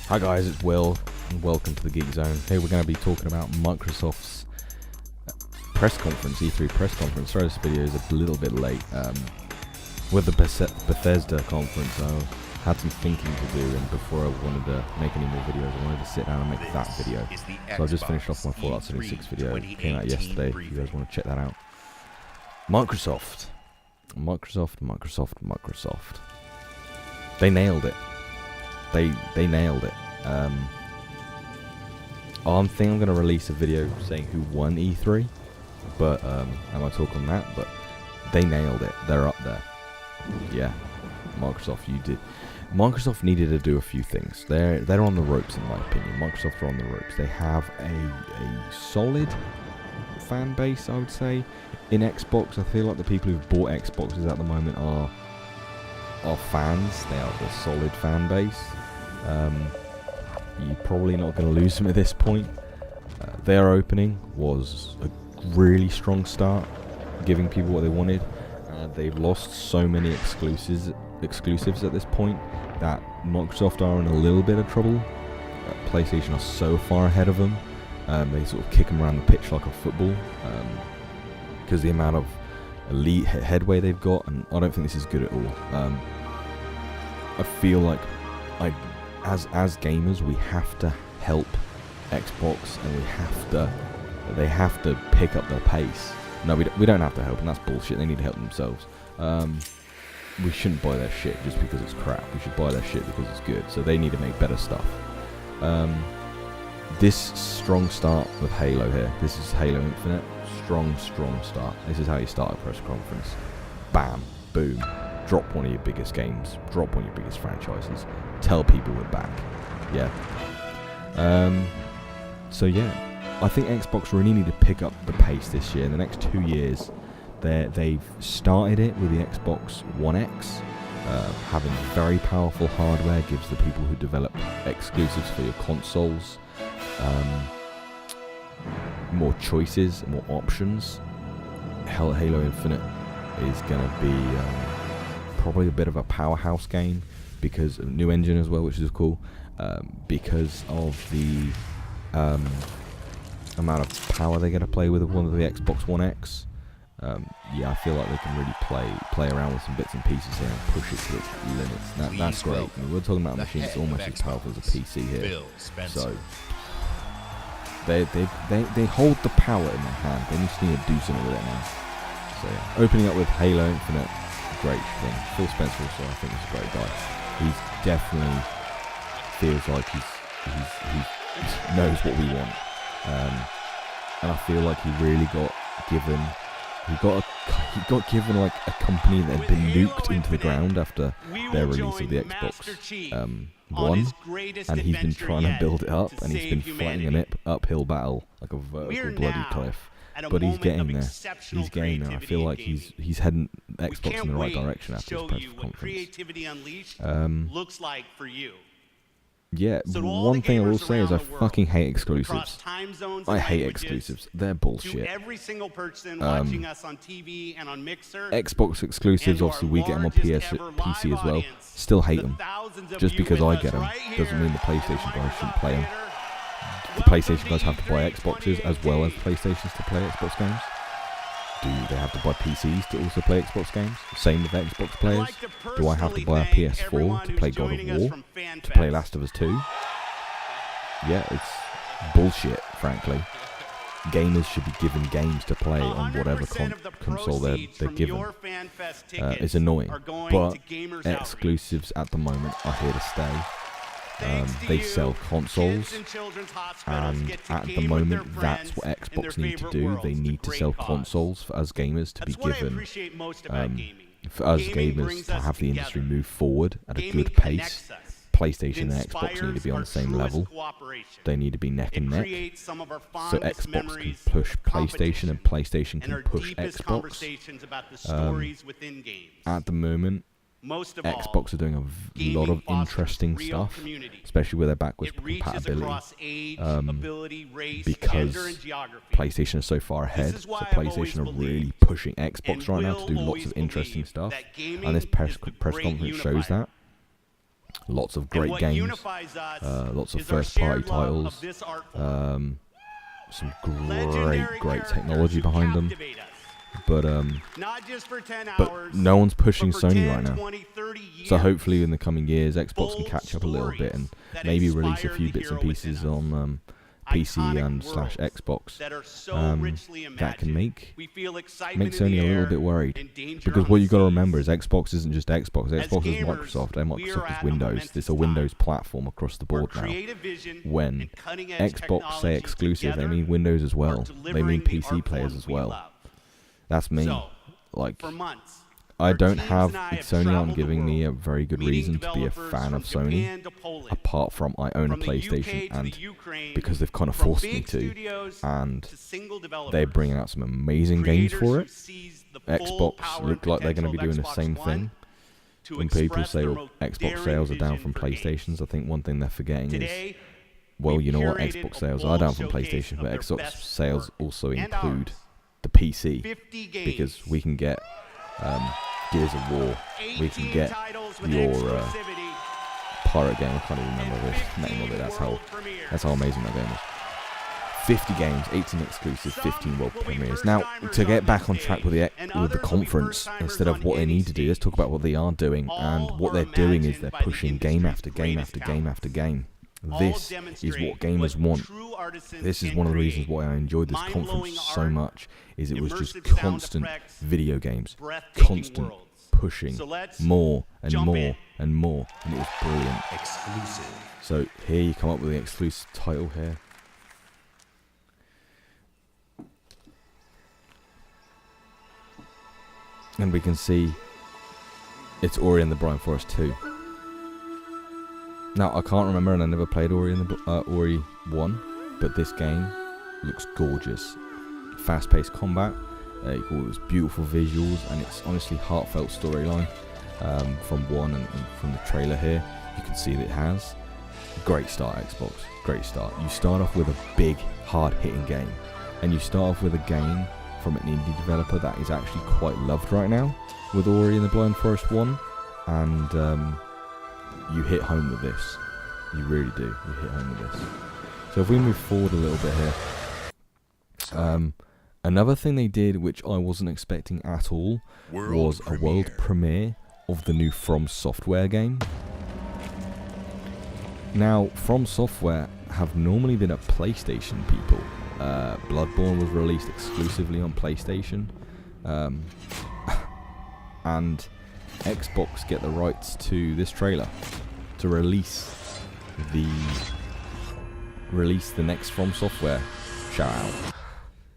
Hi guys, it's Will, and welcome to the Geek Zone. Here we're going to be talking about Microsoft's press conference, E3 press conference. Sorry this video is a little bit late. With the Bethesda conference, I had some thinking to do, and before I wanted to make any more videos, I wanted to sit down and make that video. So I just finished off my Fallout 76 video. It came out yesterday, if you guys want to check that out. Microsoft. They nailed it. They nailed it. I think I'm going to release a video saying who won E3, but I might talk on that, but they nailed it. They're up there. Yeah, Microsoft, you did. Microsoft needed to do a few things. They're on the ropes, in my opinion. Microsoft are on the ropes. They have a solid fan base, I would say, in Xbox. I feel like the people who've bought Xboxes at the moment are fans. They are the solid fan base. You're probably not going to lose them at this point. Their opening was a really strong start, giving people what they wanted. They've lost so many exclusives at this point that Microsoft are in a little bit of trouble. PlayStation are so far ahead of them. They sort of kick them around the pitch like a football because the amount of elite headway they've got, and I don't think this is good at all. I feel like as gamers we have to help Xbox, and they have to pick up their pace. No, we don't have to help, and that's bullshit. They need to help themselves. We shouldn't buy their shit just because it's crap. We should buy their shit because it's good. So they need to make better stuff. This strong start with Halo here. This is Halo Infinite. Strong start. This is how you start a press conference. Bam, boom. Drop one of your biggest games. Drop one of your biggest franchises. Tell people we're back. Yeah. So yeah, I think Xbox really need to pick up the pace this year. In the next 2 years, they've started it with the Xbox One X. Having very powerful hardware gives the people who develop exclusives for your consoles more choices, more options. Halo Infinite is going to be probably a bit of a powerhouse game because of new engine as well, which is cool, because of the amount of power they get to play with one of the Xbox One X. Yeah, I feel like they can really play around with some bits and pieces here and push it to its limits. That's great. I mean, we're talking about a machine that's almost as powerful as a PC here. So they hold the power in their hand. They just need to do something with it now. So yeah, opening up with Halo Infinite, great thing. Phil Spencer also, I think, is a great guy. He definitely feels like he knows what we want, and I feel like he really got given. He got given like a company that had been nuked into the ground after their release of the Xbox One, and he's been trying to build it up, and he's been fighting an uphill battle, like a vertical bloody cliff. But he's getting there. He's getting there. I feel like he's heading Xbox in the right direction after this press conference. Looks like for you. Yeah, one thing I will say is I fucking hate exclusives. I hate exclusives. They're bullshit. Xbox exclusives, obviously we get them on PC as well. Still hate them. Just because I get them doesn't mean the PlayStation guys shouldn't play them. The PlayStation guys have to buy Xboxes as well as PlayStations to play Xbox games. Do they have to buy PCs to also play Xbox games? Same with Xbox players. Do I have to buy a PS4 to play God of War? To play Last of Us 2? Yeah, it's bullshit, frankly. Gamers should be given games to play on whatever console they're given. It's annoying, but exclusives at the moment are here to stay. They sell consoles, and at the moment that's what Xbox need to do. They need to sell consoles for us gamers to be given, for us gamers to have the industry move forward at a good pace. PlayStation and Xbox need to be on the same level. They need to be neck and neck. So Xbox can push PlayStation and PlayStation can push Xbox. At the moment, Xbox are doing a lot of interesting stuff, especially with their backwards compatibility, because PlayStation is so far ahead. So PlayStation are really pushing Xbox right now to do lots of interesting stuff, and this press conference shows that. Lots of great games, lots of first-party titles, some great technology behind them. But no one's pushing Sony right now. So hopefully in the coming years, Xbox can catch up a little bit and maybe release a few bits and pieces on PC and /Xbox that can make Sony a little bit worried. Because what you've got to remember is Xbox isn't just Xbox. Xbox is Microsoft, and Microsoft is Windows. It's a Windows platform across the board now. When Xbox say exclusive, they mean Windows as well. They mean PC players as well. That's me. Like, I don't have Sony aren't giving me a very good reason to be a fan of Sony, apart from I own a PlayStation, and because they've kind of forced me to, and they're bringing out some amazing games for it. Xbox look like they're going to be doing the same thing. When people say Xbox sales are down from PlayStation's, I think one thing they're forgetting is, well, you know what, Xbox sales are down from PlayStation, but Xbox sales also include the PC, because we can get Gears of War, we can get your pirate game. I can't even remember the name of it. That's how amazing that game is. 50 games, 18 exclusive, 15 world premieres. Now, to get back on track with the conference, instead of what they need to do, let's talk about what they are doing. And what they're doing is they're pushing game after game after game after game. This is what gamers want. This is one of the reasons why I enjoyed this conference so much, is it was just constant video games, constant pushing more and more and more, and it was brilliant. So here you come up with the exclusive title here. And we can see it's Ori and the Blind Forest 2. Now, I can't remember, and I never played Ori 1, but this game looks gorgeous. Fast-paced combat, it was beautiful visuals, and it's honestly heartfelt storyline from 1 and from the trailer here. You can see that it has. Great start, Xbox. Great start. You start off with a big, hard-hitting game, and you start off with a game from an indie developer that is actually quite loved right now, with Ori and the Blind Forest 1, and you hit home with this. You really do. You hit home with this. So if we move forward a little bit here, another thing they did, which I wasn't expecting at all, was a world premiere of the new From Software game. Now, From Software have normally been a PlayStation people. Bloodborne was released exclusively on PlayStation, and Xbox get the rights to this trailer to release the next From Software shout out.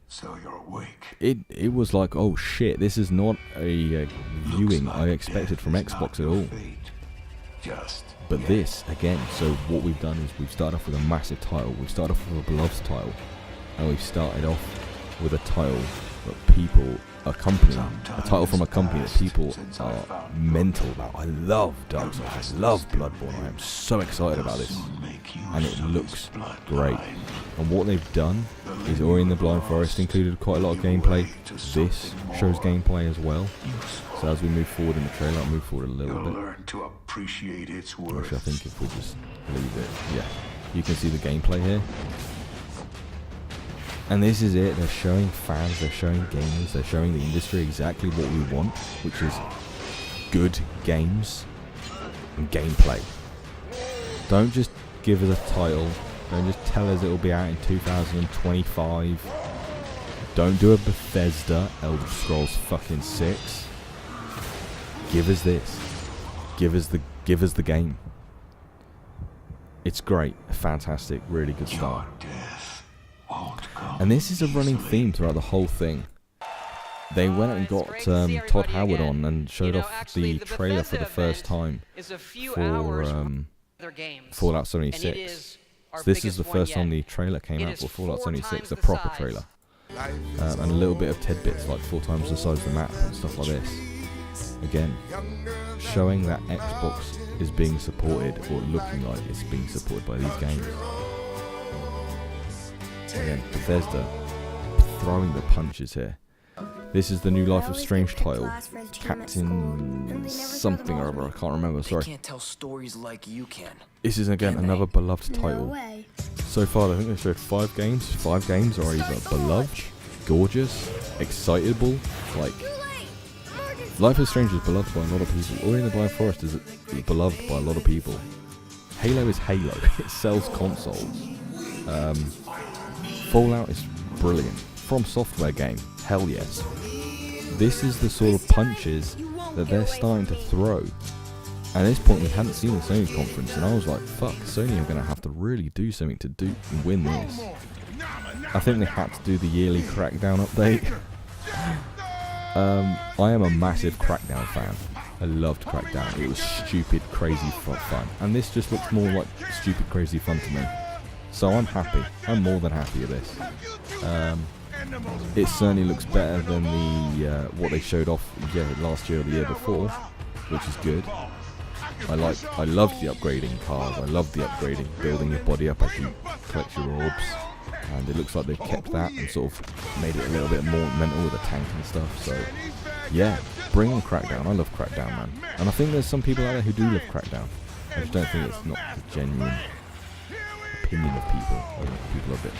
So you're awake. It was like, oh shit, this is not a viewing I expected from Xbox at all. But this again, so what we've done is we've started off with a massive title, we've started off with a beloved title, and we've started off with a title that people, a title from a company that people are mental about. I love Dark Souls, I love Bloodborne, I am so excited about this, and it looks great. And what they've done is Ori and the Blind Forest included quite a lot of gameplay. This shows gameplay as well. So as we move forward in the trailer, I'll move forward a little bit. Actually, I think if we just leave it, yeah, you can see the gameplay here. And this is it, they're showing fans, they're showing gamers, they're showing the industry exactly what we want, which is good games and gameplay. Don't just give us a title, don't just tell us it'll be out in 2025. Don't do a Bethesda Elder Scrolls fucking 6. Give us this. Give us the game. It's great, fantastic, really good start. And this is a running theme throughout the whole thing. They went and got Todd Howard on and showed off the trailer for the first time for Fallout 76. So this is the first time the trailer came out for Fallout 76, the proper trailer. And a little bit of tidbits like 4 times the size of the map and stuff like this. Again, showing that Xbox is being supported, or looking like it's being supported by these games. Again, Bethesda throwing the punches here. This is the new Life is Strange title. Captain something or other, I can't remember, sorry. Can't tell stories like you can. This is again another beloved title. So far I think they showed 5 games. 5 games are either beloved, gorgeous, excitable, like... Life is Strange is beloved by a lot of people. Ori and the Blind Forest is beloved by a lot of people. Halo is Halo. It sells consoles. Fallout is brilliant. From Software game. Hell yes. This is the sort of punches that they're starting to throw. And at this point we hadn't seen the Sony conference and I was like, fuck, Sony are going to have to really do something to win this. I think they had to do the yearly Crackdown update. I am a massive Crackdown fan. I loved Crackdown. It was stupid, crazy fun. And this just looks more like stupid, crazy fun to me. So I'm happy. I'm more than happy with this. It certainly looks better than the what they showed off last year or the year before, which is good. I loved the upgrading cars. I loved the upgrading, building your body up as you collect your orbs. And it looks like they've kept that and sort of made it a little bit more mental with the tank and stuff. So yeah, bring on Crackdown. I love Crackdown, man. And I think there's some people out there who do love Crackdown. I just don't think it's not the genuine opinion of people. I think people are a bit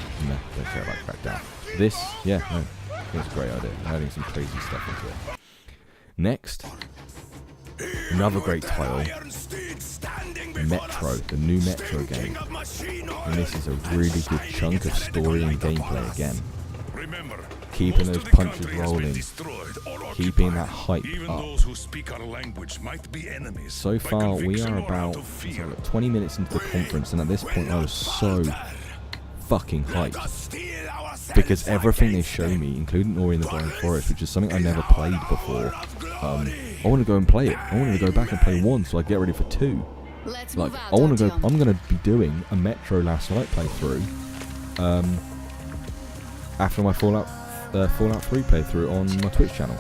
don't care about Crackdown. This, yeah, no, I think it's a great idea. I'm adding some crazy stuff into it. Next, another great title, Metro, the new Metro game. And this is a really good chunk of story and gameplay again. Keeping those punches rolling, keeping that hype up. So far, we are about 20 minutes into the conference, and at this point I was so fucking hyped. Because everything they show me, including Ori and the Blind Forest, which is something I never played before, I want to go and play it. I want to go back and play 1 so I get ready for 2. Like, I want to go. I'm going to be doing a Metro Last Night playthrough after my Fallout 3 playthrough on my Twitch channel,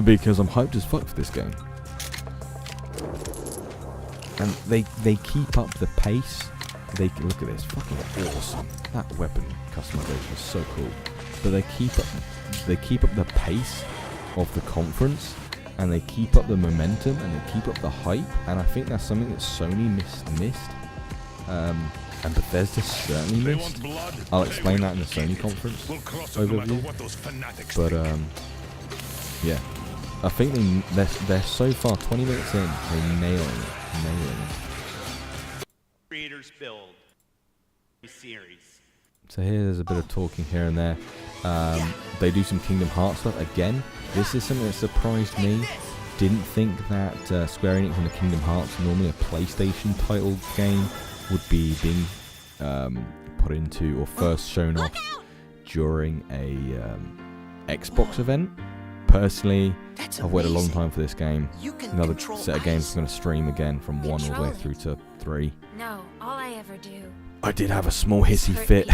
because I'm hyped as fuck for this game. And they keep up the pace. They look at this, fucking awesome. That weapon customization is so cool. But they keep up the pace of the conference, and they keep up the momentum, and they keep up the hype. And I think that's something that Sony missed. And Bethesda certainly missed. I'll explain that in the Sony conference overview. But yeah, I think they're so far 20 minutes in, they're nailing it. Creators build series. So here's a bit of talking here and there. They do some Kingdom Hearts stuff again. This is something that surprised me. Didn't think that Square Enix and the Kingdom Hearts, normally a PlayStation title game, would be being put into or first shown off during a Xbox event. Personally, I've waited a long time for this game. Another set of games I'm going to stream again from 1 all the way through to 3. No, all I ever do. I did have a small hissy fit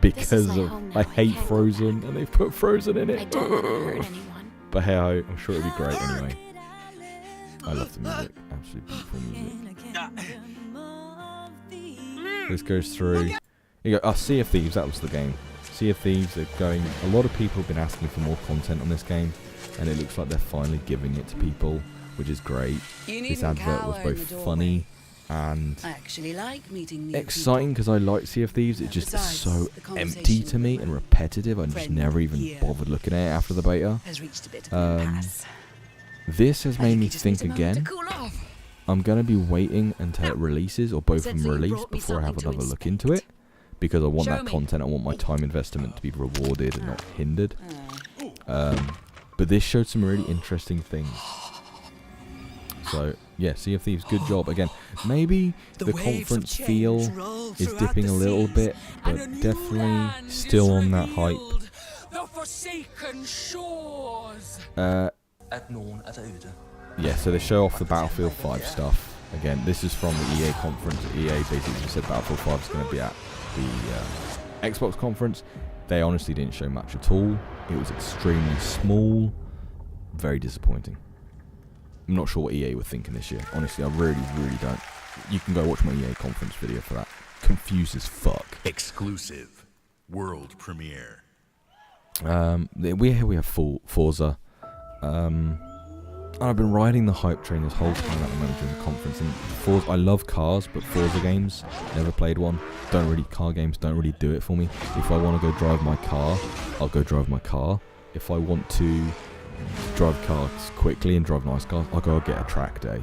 because of I hate Frozen, and they've put Frozen in it. I don't want to hurt anyone. But hey, I'm sure it'll be great anyway. I love the music, absolutely beautiful music. This goes through. You go, Sea of Thieves, that was the game. Sea of Thieves, they're going. A lot of people have been asking for more content on this game, and it looks like they're finally giving it to people, which is great. This advert was both funny and exciting because I like Sea of Thieves. It's just so empty to me and repetitive. I just never even bothered looking at it after the beta. This has made me think again. I'm going to be waiting until it releases, or both of them release, before I have another look into it, because I want that content. I want my time investment to be rewarded and not hindered. But this showed some really interesting things. So yeah, Sea of Thieves, good job. Again, maybe the conference feel is dipping a little bit, but definitely still on that hype. Yeah, so they show off the Battlefield 5 stuff. Again, this is from the EA conference. EA basically said Battlefield 5 is going to be at the Xbox conference. They honestly didn't show much at all. It was extremely small. Very disappointing. I'm not sure what EA were thinking this year. Honestly, I really don't. You can go watch my EA conference video for that. Confused as fuck. Exclusive. World premiere. We have Forza. I've been riding the hype train this whole time at the moment during the conference. And Forza, I love cars, but Forza games, never played one. Car games don't really do it for me. If I want to go drive my car, I'll go drive my car. If I want to drive cars quickly and drive nice cars, I'll go get a track day.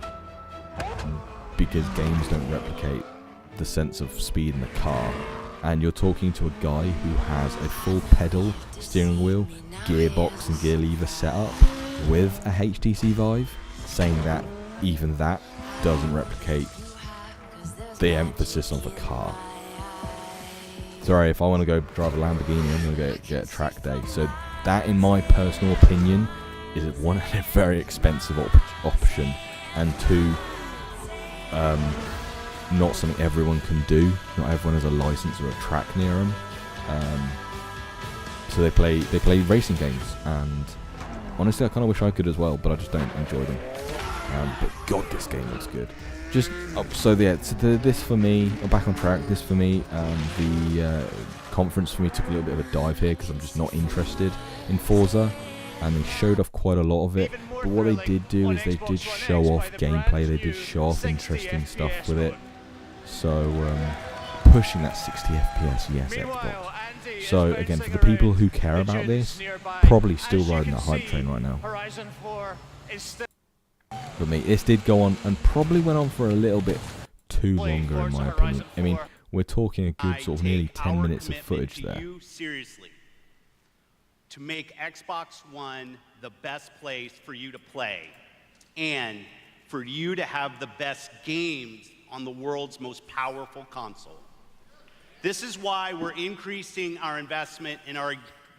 Because games don't replicate the sense of speed in the car. And you're talking to a guy who has a full pedal, steering wheel, gearbox and gear lever setup with a HTC Vive, saying that even that doesn't replicate the emphasis on the car. Sorry, if I want to go drive a Lamborghini, I'm going to get a track day. So that, in my personal opinion, is one, a very expensive option, and two, not something everyone can do. Not everyone has a license or a track near them. So they play racing games, and honestly, I kind of wish I could as well, but I just don't enjoy them. But God, this game looks good. This for me, back on track. This for me, the conference for me took a little bit of a dive here because I'm just not interested in Forza, and they showed off quite a lot of it. But what they did do is they did show off gameplay. They did show off interesting stuff with it. So pushing that 60 FPS, yes, Xbox. So again, for the people who care about this, probably still riding that hype train right now. For me, this did go on and probably went on for a little bit too longer, in my opinion. I mean, we're talking a good sort of nearly 10 minutes of footage there. Seriously, to make Xbox One the best place for you to play, and for you to have the best games on the world's most powerful console. This is why we're increasing our investment in our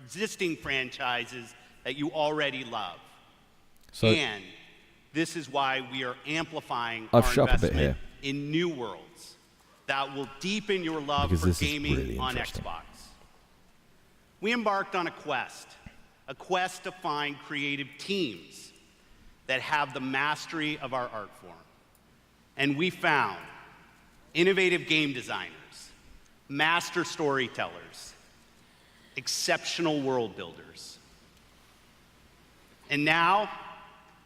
existing franchises that you already love. And this is why we are amplifying our investment in new worlds that will deepen your love for gaming on Xbox. We embarked on a quest to find creative teams that have the mastery of our art form. And we found innovative game designers, master storytellers, exceptional world builders. And now,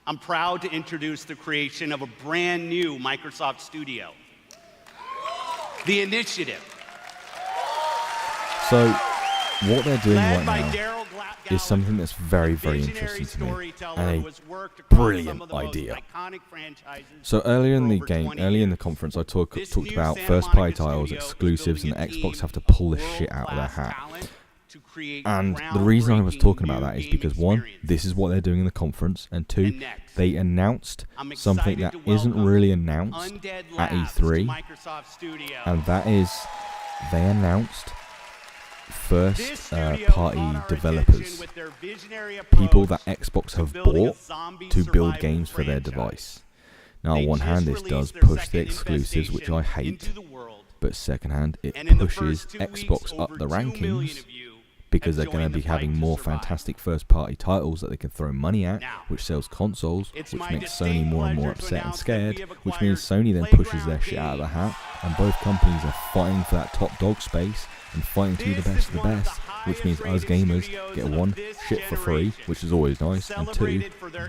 I'm proud to introduce the creation of a brand new Microsoft studio, The Initiative. So, what they're doing right now is something that's very, very interesting to me, and a brilliant idea. So earlier in the conference, I talked about first-party titles, exclusives, and Xbox have to pull the shit out of their hat. And the reason I was talking about that is because, one, this is what they're doing in the conference, and two, they announced something that isn't really announced at E3, and that is they announced first-party developers, people that Xbox have bought to build games for their device. Now, on one hand, this does push the exclusives, which I hate, but second hand, it pushes Xbox up the rankings because they're going to be having more fantastic first-party titles that they can throw money at, which sells consoles, which makes Sony more and more upset and scared, which means Sony then pushes their shit out of the hat, and both companies are fighting for that top dog space and fighting to be the best of the best, which means us gamers get one, shit for free, which is always nice, and two,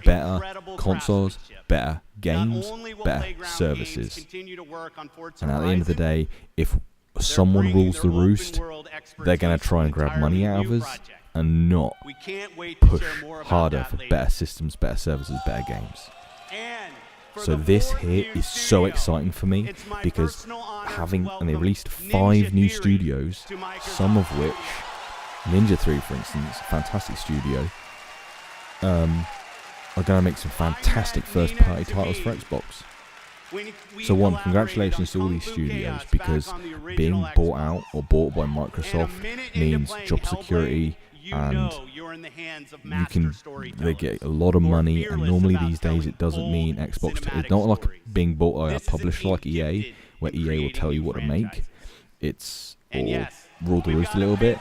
better consoles, better games, better services. And at the end of the day, if someone rules the roost, they're going to try and grab money out of us and not push harder for better systems, better services, better games. So this here is so exciting for me because and they released 5 new studios, some of which, Ninja 3 for instance, fantastic studio, are going to make some fantastic first-party titles for Xbox. So one, congratulations to all these studios, because being bought out or bought by Microsoft means job security, and they get a lot of money, and normally these days it doesn't mean Xbox. It's not like being bought by a publisher like EA, where EA will tell you what to make. It's or rule the roost a little bit.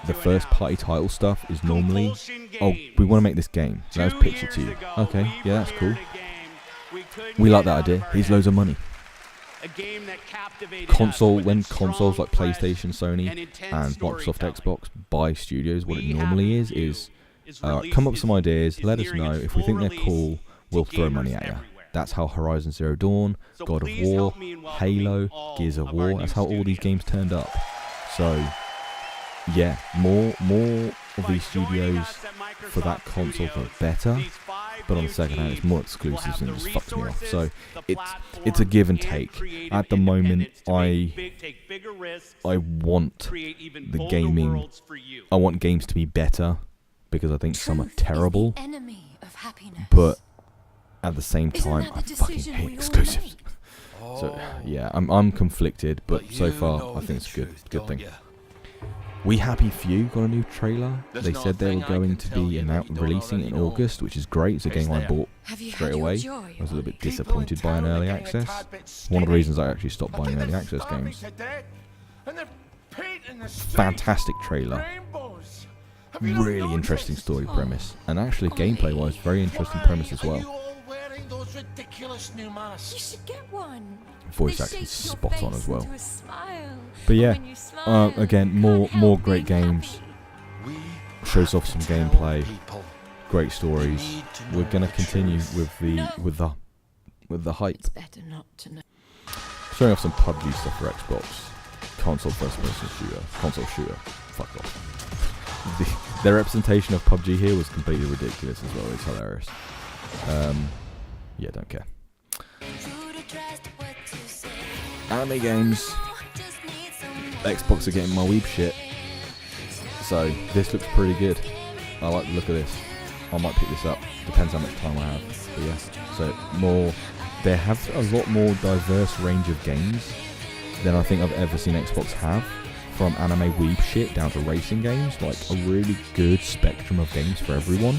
The first party title stuff is normally, oh, we want to make this game, let's pitch it to you. Okay, yeah, that's cool. We like that idea. Here's loads of money. A game that captivated console us when with its consoles strong, like PlayStation, fresh, Sony, and intense and Microsoft storytelling. Xbox buy studios, what it We normally Have You is released- come up with some ideas, is let us nearing know. its If we think they're full cool, release we'll to throw money gamers at you. everywhere. That's how Horizon Zero Dawn, So God of please War, help me in welcoming Halo, all Gears of of our War. That's new how all these studios. games turned up. So yeah, more of By these joining studios us at for that Microsoft console Studios, are better. these 5 But on new the second hand, it's teams more will exclusives have and the it just fucks me off. So resources, the it's a give and platforms, take. creative At the moment, independence to make take bigger risks, I want create even the bolder gaming. worlds for you. I want games to be better because I think some are Truth is the terrible. enemy of happiness. But at the same Isn't time, that I the fucking decision hate we all exclusives. make? So yeah, I'm conflicted, but so far I think it's a good thing. We Happy Few got a new trailer. They said they were going to be releasing it in August, which is great. It's a game I bought Have you straight had away. your joy, I was a little bit Ollie? disappointed by an early access. One of the reasons I actually stopped buying early access games. Fantastic trailer. Really interesting story premise, and actually gameplay-wise, very interesting premise as well. You should get one. Voice They acting shape your spot on face as well. into a smile. But And yeah, when you smile, again, you more can't help great being games. happy. Shows off some gameplay, great stories. We're gonna continue with the hype. It's better not to know. Showing off some PUBG stuff for Xbox. Console first-person shooter. Console shooter. Fuck off. Their representation of PUBG here was completely ridiculous as well. It's hilarious. Yeah, don't care. Anime games. Xbox are getting my weeb shit. So, this looks pretty good. I like the look of this. I might pick this up. Depends how much time I have. But yeah. So, they have a lot more diverse range of games than I think I've ever seen Xbox have. From anime weeb shit down to racing games. Like, a really good spectrum of games for everyone.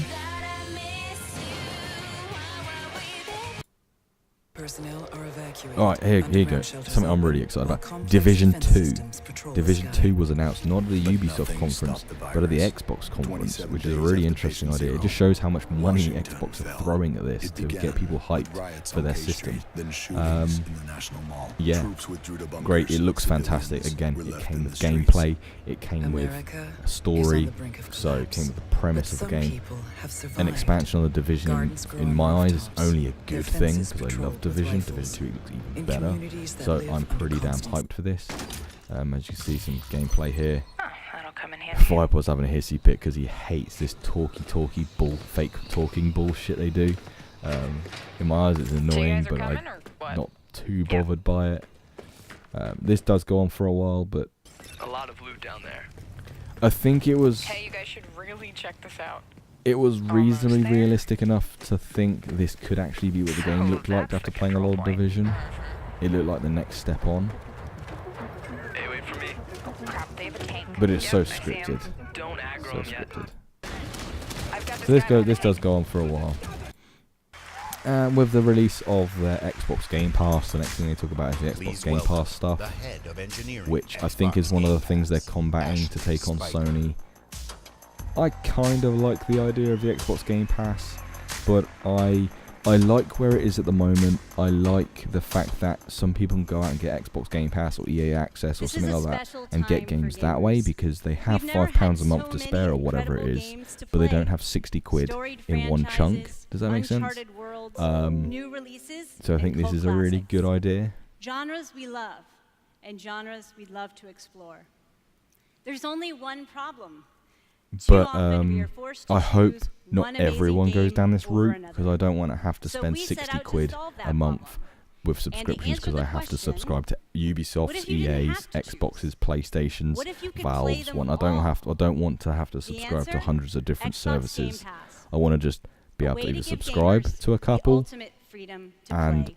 Alright, here you go. Something I'm really excited about. Division 2. Division 2 was announced not at the Ubisoft conference, but at the Xbox conference, which is a really interesting idea. It just shows how much money Xbox are throwing at this to get people hyped for their system. Yeah, great. It looks fantastic. Again, it came with gameplay, it came with a story, so it came with the premise of the game. An expansion on the Division, in my eyes, is only a good thing, because I love Division. Division 2 looks even better, so I'm pretty damn hyped for this. As you can see, some gameplay here. That'll come in handy. Viper's having a hissy fit because he hates this fake talking bullshit they do. In my eyes, it's annoying, but I'm not too bothered by it. This does go on for a while, but A lot of loot down there. I think it was Hey, you guys should really check this out. reasonably there. realistic enough to think this could actually be what the game looked like That's after the playing a lot of control point. Division. It looked like the next step on, Hey, wait for me. Crap, they have a tank. but it's so Yep, I see 'em. scripted. Don't aggro So 'em yet. scripted. I've got So guy on this the does tank. go on for a while. And with the release of their Xbox Game Pass, the next thing they talk about is the Xbox Game Pass stuff, which I think is one of the things they're combating to take on Sony. I kind of like the idea of the Xbox Game Pass, but I like where it is at the moment. I like the fact that some people can go out and get Xbox Game Pass or EA Access or something like that and get games that way because they have £5 a month to spare or whatever it is, but they don't have 60 quid in one chunk. Does that make sense? New releases So I think and this cult is a really good classics. idea. Genres we love and genres we'd love to explore. There's only one problem. Too But often we are forced to I hope choose not one amazing everyone goes game down this over route another. because I don't want to have to So spend we set 60 out to quid solve that a month problem. with subscriptions answer because the I have to question, subscribe to what Ubisoft's, if you didn't EA's, have to choose? Xbox's, PlayStation's, What if you could play Valve's them one. I don't want to have to The subscribe to answer? hundreds of different Xbox Game services. Pass. I want to just be A able way to to either give subscribe gamers to a the couple ultimate freedom to and play.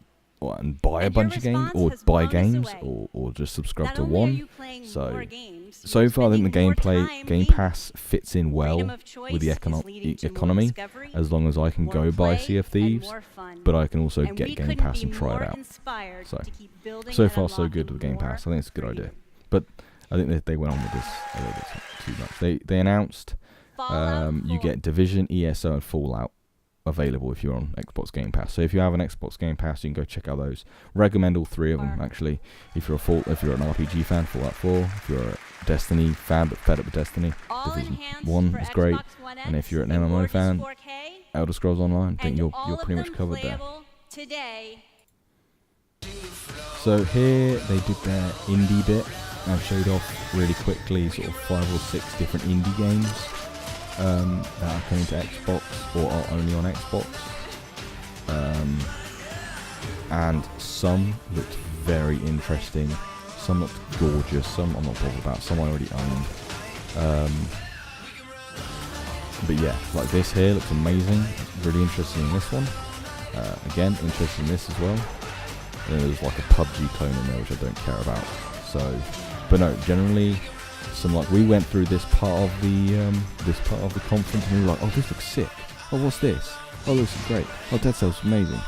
and buy a And your bunch of games response or has buy blown us games away. or just subscribe Not to only are one. you playing So more games, so you're far I think the spending more Game time Pass gaming. fits in well Freedom of choice with the is leading to more economy discovery, as long as I can more go buy play, Sea of and Thieves, more fun. but I can also And get we Game couldn't Pass be and try it more out. inspired So to keep building so and far so good with the Game unlocking Pass. I think it's a good more idea, freedom. but I think they went on with this a little bit too much. They announced Fallout you 4. get Division, ESO, and Fallout available if you're on Xbox Game Pass. So if you have an Xbox Game Pass, you can go check out those. Recommend all 3 of them actually. If you're an RPG fan, Fallout 4. If you're a Destiny fan but fed up with Destiny, Division 1 is great. And if you're an MMO fan, Elder Scrolls Online, I think you're pretty much covered there. Today. So here they did their indie bit and showed off really quickly sort of 5 or 6 different indie games that are coming to Xbox or are only on Xbox. And some looked very interesting, some looked gorgeous, some I'm not talking about, some I already owned. But yeah, like this here looks amazing. Really interested in this one. Again, interested in this as well. And there's like a PUBG clone in there which I don't care about. So, but no, generally, some like we went through this part of the conference and we were like, oh, this looks sick. Oh, what's this? Oh, this is great. Oh, Dead Cells amazing.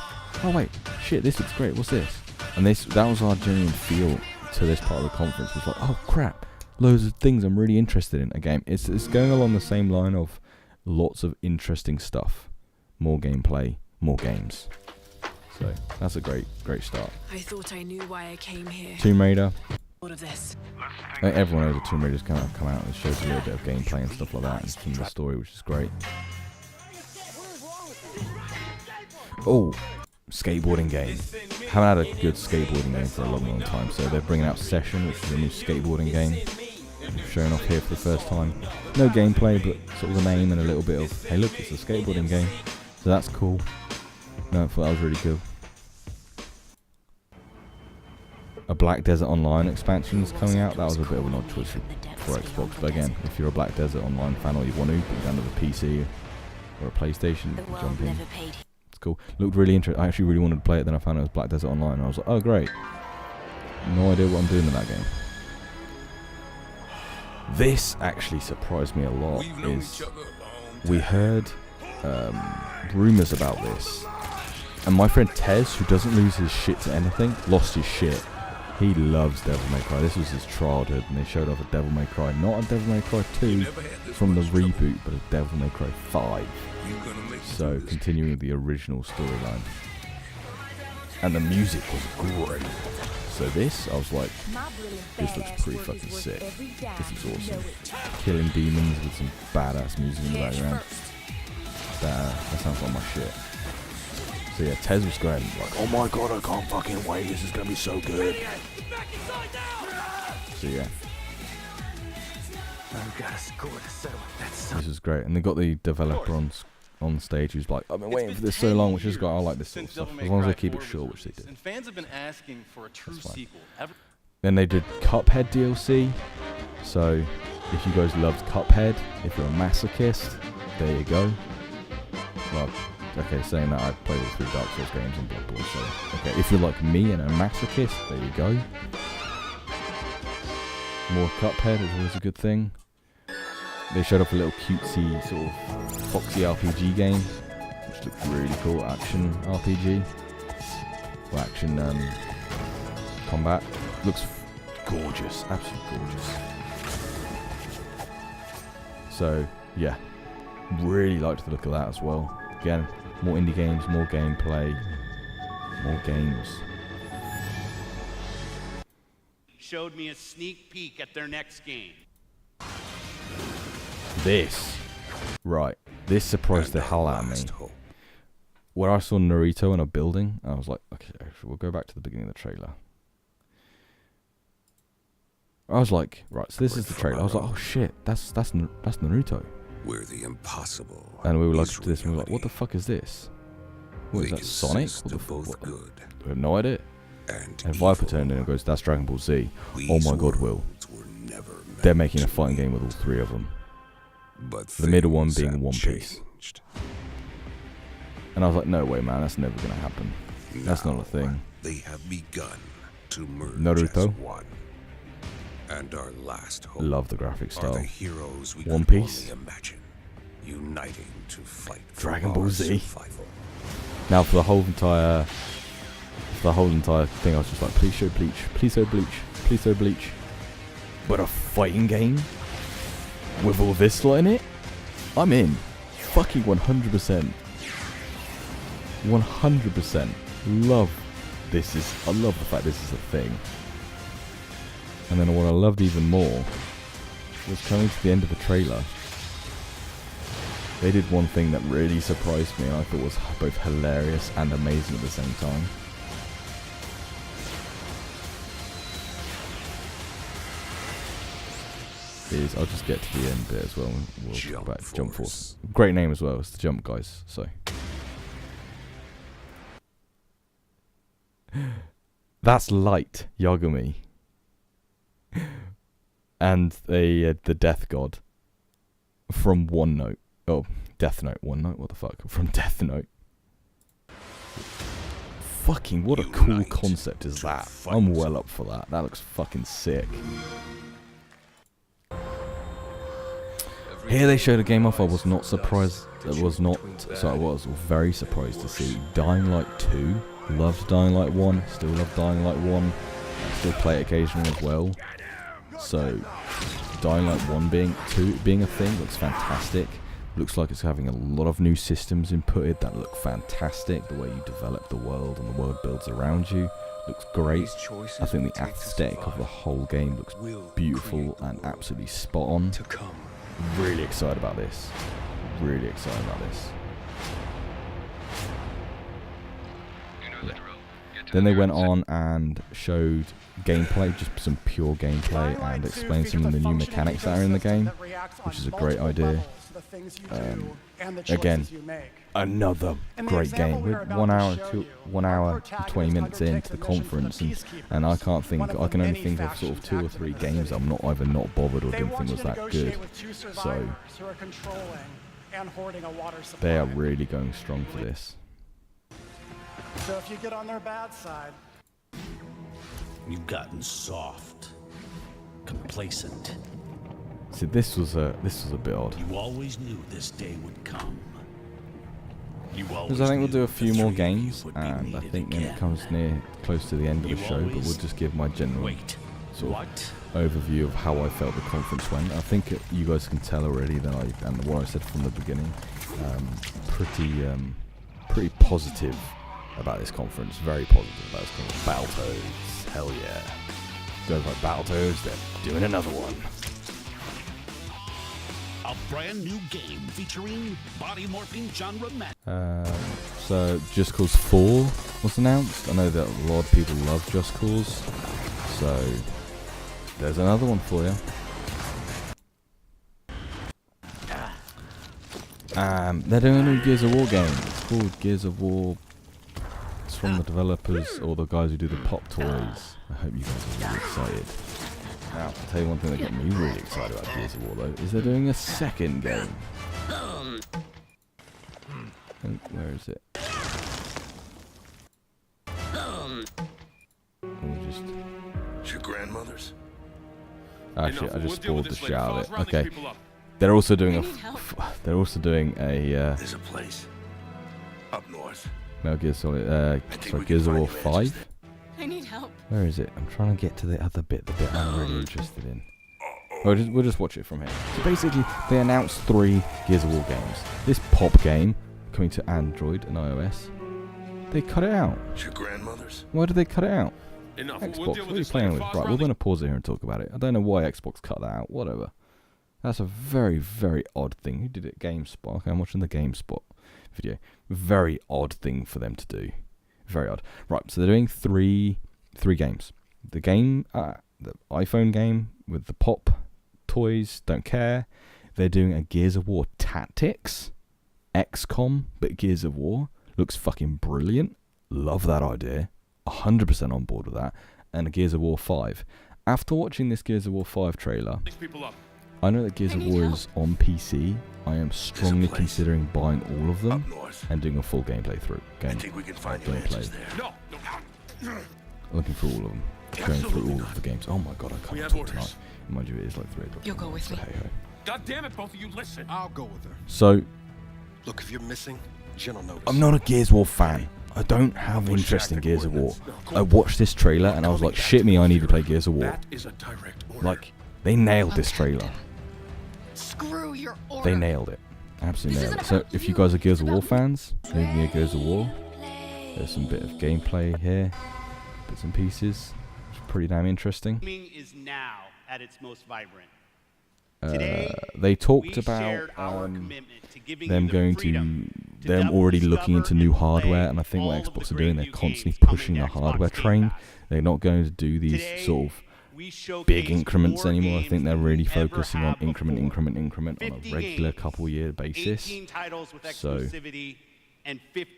Oh wait, shit, this looks great. What's this? And that was our genuine feel to this part of the conference. It was like, oh crap, loads of things I'm really interested in. Again, it's going along the same line of lots of interesting stuff, more gameplay, more games. So that's a great start. I thought I knew why I came here. Tomb Raider. All of this. I think everyone knows that Tomb Raider's come out and shows a little bit of gameplay and stuff like that, and some of the story, which is great. Oh, skateboarding game. Haven't had a good skateboarding game for a long time, so they're bringing out Session, which is a new skateboarding game. Showing off here for the first time. No gameplay, but sort of a name and a little bit of, hey look, it's a skateboarding game. So that's cool. No, I thought that was really cool. A Black Desert Online expansion is coming out. That was a bit of an odd choice for Xbox, but again, if you're a Black Desert Online fan or you want to, put it down to the PC or a PlayStation, jump in. It's cool. Looked really interesting. I actually really wanted to play it, then I found it was Black Desert Online, and I was like, oh great. No idea what I'm doing in that game. This actually surprised me a lot. We heard rumours about this, and my friend Tez, who doesn't lose his shit to anything, lost his shit. He loves Devil May Cry. This was his childhood, and they showed off a Devil May Cry, not a Devil May Cry 2 from the reboot, but a Devil May Cry 5. So continuing the original storyline, and the music was great. So this, I was like, this looks pretty fucking sick. This is awesome. Killing demons with some badass music in the background. That sounds like my shit. So yeah, Tez was going like, oh my god, I can't fucking wait, this is gonna be so good. So yeah. This is great, and they got the developer on stage who's like, I've been waiting for this so long, which is great. I like this sort of stuff, as long as they keep it short, which they did. And fans have been asking for a true sequel. Then they did Cuphead DLC. So if you guys loved Cuphead, if you're a masochist, there you go. Well, okay, saying that, I've played all 3 Dark Souls games and Bloodborne, so okay, if you're like me and a masochist, there you go. More Cuphead is always a good thing. They showed off a little cutesy sort of foxy RPG game, which looked really cool. Action RPG, or action combat. Looks gorgeous, absolutely gorgeous. So yeah, really liked the look of that as well. Again, more indie games, more gameplay, more games. Showed me a sneak peek at their next game. This surprised the hell out of me. Where I saw Naruto in a building, I was like, okay, we'll go back to the beginning of the trailer. I was like, right, so this is the trailer. I was like, oh shit, that's Naruto. Where the impossible. And we were looking to this and we were like, what the fuck is this? What is that, Sonic? What? We have no idea. And Viper turned in and goes, that's Dragon Ball Z. Oh my god, Will. They're making a fighting game with all 3 of them. But the middle one being One Piece. And I was like, no way, man, that's never gonna happen. That's not a thing. They have begun to merge Naruto. as one. And our last hope Love the graphic are style. the heroes we One could Piece. only imagine, uniting to fight for Dragon Ball our Z. survival. Now for the whole entire thing, I was just like, please show Bleach, please show Bleach, please show Bleach. But a fighting game with all this lot in it, I'm in. Fucking 100%. 100% love this is. I love the fact this is a thing. And then what I loved even more was coming to the end of the trailer. They did one thing that really surprised me and I thought was both hilarious and amazing at the same time. I'll just get to the end bit as well. We'll talk about Jump Force. Great name as well. It's the Jump guys. So that's Light Yagami, and the Death God from One Note. Oh, Death Note. One Note. What the fuck? From Death Note. Fucking what a cool concept is that? I'm well up for that. That looks fucking sick. Here they showed a game off. I was not surprised. I was very surprised to see Dying Light 2. Loved Dying Light 1. Still love Dying Light 1. Still play it occasionally as well. So Dying Light 1 being a thing looks fantastic. Looks like it's having a lot of new systems inputted that look fantastic. The way you develop the world and the world builds around you looks great. I think the aesthetic of the whole game looks beautiful and absolutely spot on. Really excited about this. Really excited about this. Yeah. Then they went on and showed gameplay, just some pure gameplay, and explained some of the new mechanics that are in the game, which is a great idea. Again, another great game. We're 1 hour and 20 minutes into the conference, and I can only think of sort of 2 or 3 games I'm either not bothered or didn't think was that good. So they are really going strong for this. So if you get on their bad side, you've gotten soft, complacent. See, this was a bit odd. You always knew this day would come. Because I think we'll do a few more games, and I think when it comes close to the end of the show, but we'll just give my general sort of overview of how I felt the conference went. I think you guys can tell already that and what I said from the beginning, pretty positive about this conference. Very positive about this conference. Battletoads, hell yeah. Goes like Battletoads, they're doing another one. A brand new game featuring body morphing genre So Just Cause 4 was announced. I know that a lot of people love Just Cause, so there's another one for you. They're doing a new Gears of War game. It's called Gears of War. It's from the developers or the guys who do the Pop Toys. I hope you guys are really excited. Now, I'll tell you one thing that got me really excited about Gears of War though, is they're doing a second game. Where is it? It's your grandmother's. Actually, I just spoiled the shit out of it. Okay. They're also doing There's a place up north. Metal Gear Solid, Gears of War 5? I need help. Where is it? I'm trying to get to the other bit, the bit I'm really interested in. We'll just watch it from here. So basically, they announced 3 Gears of War games. This Pop game, coming to Android and iOS, they cut it out. It's your grandmother's. Why did they cut it out? Enough. Xbox, what are you playing with? Right, we're going to pause it here and talk about it. I don't know why Xbox cut that out, whatever. That's a very, very odd thing. Who did it? GameSpot. Okay, I'm watching the GameSpot video. Very odd thing for them to do. Very odd. Right, so they're doing three games. The game, the iPhone game with the Pop Toys, don't care. They're doing a Gears of War Tactics, XCOM, but Gears of War. Looks fucking brilliant. Love that idea. 100% on board with that. And a Gears of War 5. After watching this Gears of War 5 trailer, I know that Gears of War is on PC. I am strongly considering buying all of them and doing a full gameplay through. I think we can find the answers there. Looking through all of them. Going through all of the games. Oh my god, I can't talk tonight. Mind you, it is like 3 o'clock. You'll go with me. Hey ho. God damn it, both of you, listen. I'll go with her. So, Look, if you're missing, Jen will notice. I'm not a Gears of War fan. I don't have interest in Gears of War. I watched this trailer and I was like, shit me, I need to play Gears of War. That is a direct order. Like, they nailed this trailer. Screw your order. They nailed it. Absolutely nailed it. So, if you guys are Gears of War fans, maybe a Gears of War, There's some bit of gameplay here, bits and pieces. It's pretty damn interesting. Gaming is now at its most vibrant. Today, they talked we about shared our commitment to giving them you the going freedom to them already looking into new hardware, and I think what Xbox are doing, they're constantly pushing the hardware train. They're not going to do these sort of big increments anymore. I think they're really focusing on increment on a regular couple-year basis. So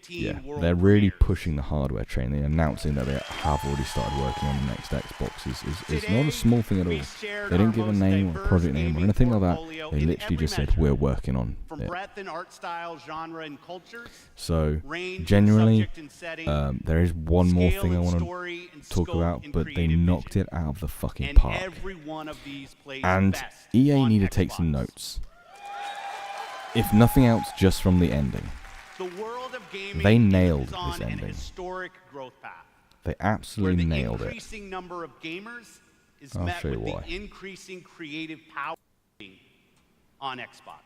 yeah, they're really pushing the hardware train. They're announcing that they have already started working on the next Xbox. Is not a small thing at all. They didn't give a name or a project name or anything like that. They literally just said, we're working on it. So genuinely, there is one more thing I want to talk about, but they knocked it out of the fucking park. And EA need to take some notes. If nothing else, just from the ending. They nailed this ending. They absolutely nailed it. I'll show you why. Increasing creative power on Xbox.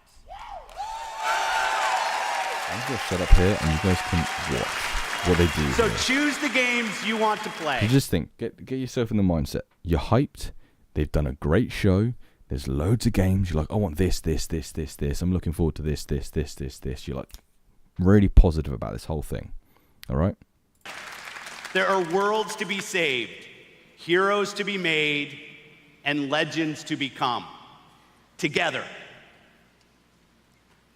I'm just shut up here, and you guys can watch what they do. So here. choose the games you want to play. You just think, get yourself in the mindset. You're hyped. They've done a great show. There's loads of games. You're like, I want this. I'm looking forward to this. You're like really positive about this whole thing. All right? There are worlds to be saved, heroes to be made, and legends to become. Together.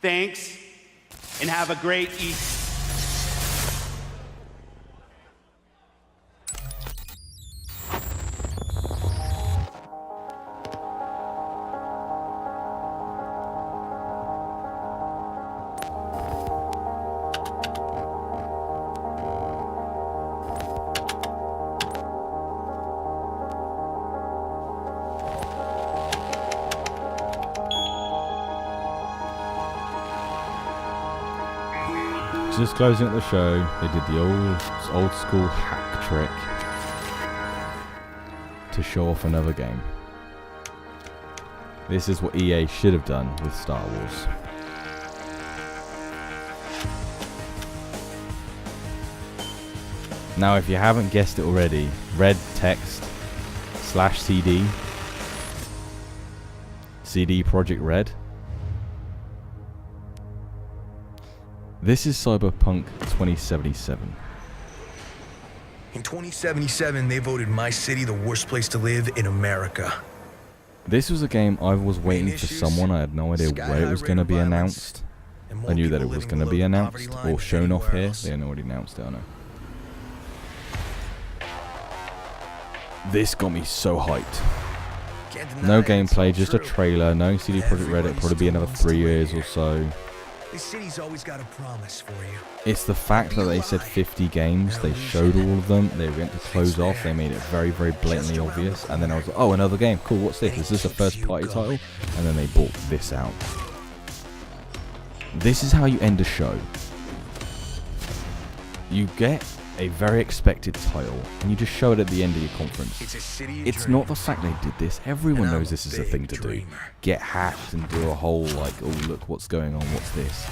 Thanks, and have a great Easter. Just closing up the show, they did the old school hack trick to show off another game. This is what EA should have done with Star Wars. Now, if you haven't guessed it already, red text /CD, CD Projekt Red. This is Cyberpunk 2077. In 2077, they voted my city the worst place to live in America. This was a game I was waiting for someone. I had no idea where it was going to be announced. I knew that it was going to be announced or shown off here. They hadn't already announced it, I know. This got me so hyped. No gameplay, just a trailer. No CD Projekt Red. It'll probably be another 3 years or so. This city's always got a promise for you. It's the fact that they said 50 games, they showed all of them, they went to close off, they made it very, very blatantly obvious, and then I was like, oh, another game, cool, what's this? Is this a first party title? And then they brought this out. This is how you end a show. You get a very expected title, and you just show it at the end of your conference. It's not the fact they did this. Everyone knows this is a thing to do. Get hacked and do a whole, like, oh, look, what's going on, what's this?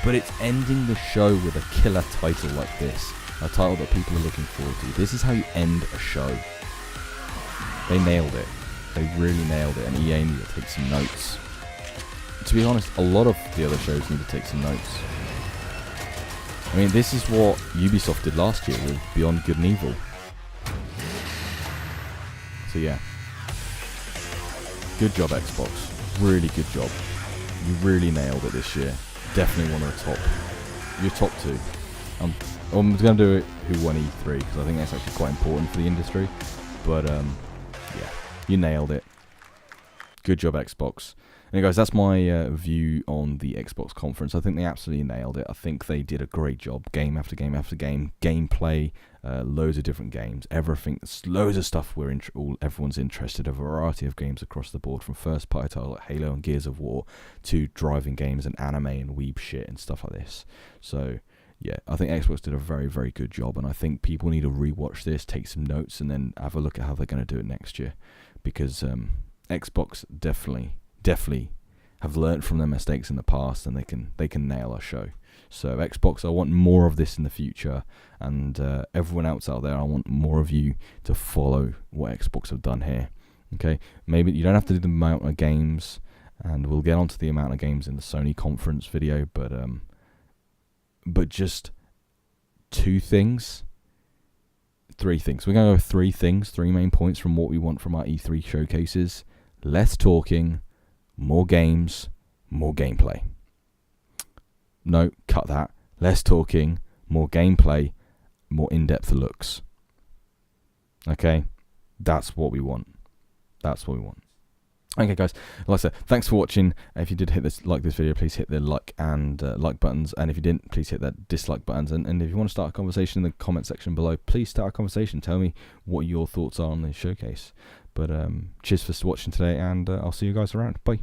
But it's ending the show with a killer title like this. A title that people are looking forward to. This is how you end a show. They nailed it. They really nailed it, and EA need to take some notes. To be honest, a lot of the other shows need to take some notes. I mean, this is what Ubisoft did last year with Beyond Good and Evil. So yeah. Good job, Xbox. Really good job. You really nailed it this year. Definitely one of the top. Your top two. I'm going to do it who won E3, because I think that's actually quite important for the industry. But yeah, you nailed it. Good job, Xbox. Anyway, guys, that's my view on the Xbox conference. I think they absolutely nailed it. I think they did a great job. Game after game after game. Gameplay, loads of different games. Everything. Loads of stuff everyone's interested in. A variety of games across the board. From first party titles like Halo and Gears of War to driving games and anime and weeb shit and stuff like this. So, yeah, I think Xbox did a very, very good job. And I think people need to rewatch this, take some notes, and then have a look at how they're going to do it next year. Because Xbox definitely have learned from their mistakes in the past, and they can nail a show. So Xbox, I want more of this in the future, and everyone else out there, I want more of you to follow what Xbox have done here. Okay, maybe you don't have to do the amount of games, and we'll get onto the amount of games in the Sony conference video, but just 2 things. 3 things. We're going to go with 3 things, 3 main points from what we want from our E3 showcases. Less talking, more games, more gameplay. No, cut that. Less talking, more gameplay, more in-depth looks. Okay? That's what we want. That's what we want. Okay, guys. Like I said, thanks for watching. If you did this video, please hit the like and like buttons. And if you didn't, please hit that dislike buttons. And if you want to start a conversation in the comment section below, please start a conversation. Tell me what your thoughts are on this showcase. But cheers for watching today, and I'll see you guys around. Bye.